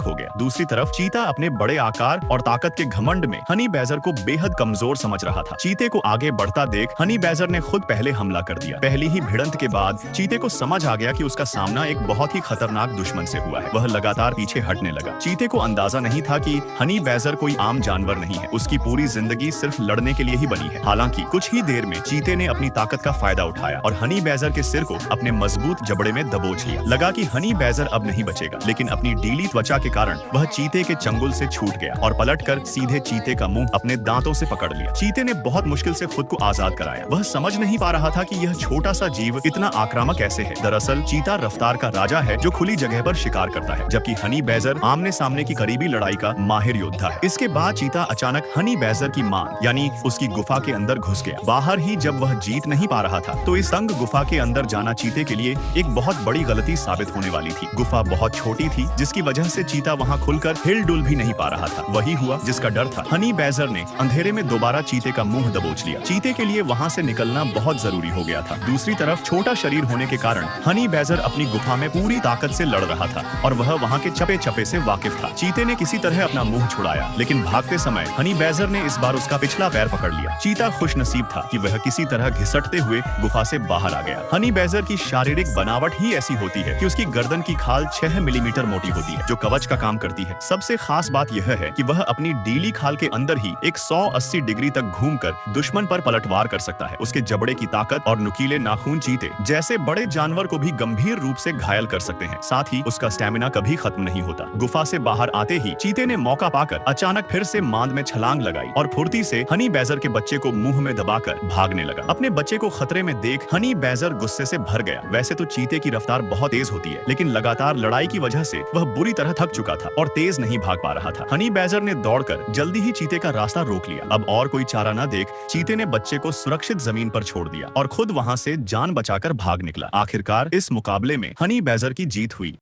हो गया। दूसरी तरफ चीता अपने बड़े आकार और ताकत के घमंड में हनी बैजर को बेहद कमजोर समझ रहा था। चीते को आगे बढ़ता देख हनी बैजर ने खुद पहले हमला कर दिया। पहली ही भिड़ंत के बाद चीते को समझ आ गया कि उसका सामना एक बहुत ही खतरनाक दुश्मन से हुआ है। वह लगातार पीछे हटने लगा। चीते को अंदाजा नहीं था कि हनी बैजर कोई आम जानवर नहीं है। उसकी पूरी जिंदगी सिर्फ लड़ने के लिए ही बनी है। हालांकि कुछ ही देर में चीते ने अपनी ताकत का फायदा उठाया और हनी बैजर के सिर को अपने मजबूत जबड़े में दबोच लिया। लगा कि हनी बैजर अब नहीं बचेगा, लेकिन अपनी ढीली त्वचा के कारण वह चीते के चंगुल से छूट गया और पलटकर सीधे चीते का मुंह अपने दांतों से पकड़ लिया। चीते ने बहुत मुश्किल से खुद को आजाद कराया। वह समझ नहीं पा रहा था कि यह छोटा सा जीव इतना आक्रामक कैसे है। दरअसल चीता रफ्तार का राजा है जो खुली जगह पर शिकार करता है, जबकि हनी बैजर आमने सामने की करीबी लड़ाई का माहिर योद्धा है। इसके बाद चीता अचानक हनी बैजर की मान यानी उसकी गुफा के अंदर घुस गया। बाहर ही जब वह जीत नहीं पा रहा था तो इस तंग गुफा के अंदर जाना चीते के लिए एक बहुत बड़ी गलती साबित होने वाली थी। गुफा बहुत छोटी थी, जिसकी वजह से चीता वहां खुलकर हिल डुल भी नहीं पा रहा था। वही हुआ जिसका डर था। हनी बैजर ने अंधेरे में दोबारा चीते का मुंह दबोच लिया। चीते के लिए वहां से निकलना बहुत जरूरी हो गया था। दूसरी तरफ छोटा शरीर होने के कारण हनी बैजर अपनी गुफा में पूरी ताकत से लड़ रहा था और वह वहां के चपे चपे से वाकिफ था। चीते ने किसी तरह अपना मुंह छुड़ाया, लेकिन भागते समय हनी बैजर ने इस बार उसका पिछला पैर पकड़ लिया। चीता खुशनसीब था कि वह किसी तरह घिसटते हुए गुफा से बाहर आ गया। हनी बैजर की शारीरिक बनावट ही ऐसी होती है कि उसकी गर्दन की खाल 6 मिलीमीटर मोटी होती है, जो कवच का काम करती है। सबसे खास बात यह है कि वह अपनी डीली खाल के अंदर ही एक 180 डिग्री तक घूमकर दुश्मन पर पलटवार कर सकता है। उसके जबड़े की ताकत और नुकीले नाखून चीते जैसे बड़े जानवर को भी गंभीर रूप से घायल कर सकते हैं। साथ ही उसका स्टेमिना कभी खत्म नहीं होता। गुफा से बाहर आते ही चीते ने मौका पाकर अचानक फिर से मांद में छलांग लगाई और फुर्ती से हनी बैजर के बच्चे को मुंह में दबाकर भागने लगा। अपने बच्चे को खतरे में देख हनी बैजर गुस्से से भर गया। वैसे तो चीते की रफ्तार बहुत तेज होती है, लेकिन लगातार लड़ाई की वजह से वह बुरी तरह थक चुका था और तेज नहीं भाग पा रहा था। हनी बैजर ने दौड़कर जल्दी ही चीते का रास्ता रोक लिया। अब और कोई चारा न देख चीते ने बच्चे को सुरक्षित जमीन पर छोड़ दिया और खुद वहां से जान बचाकर भाग निकला। आखिरकार इस मुकाबले में हनी बैजर की जीत हुई।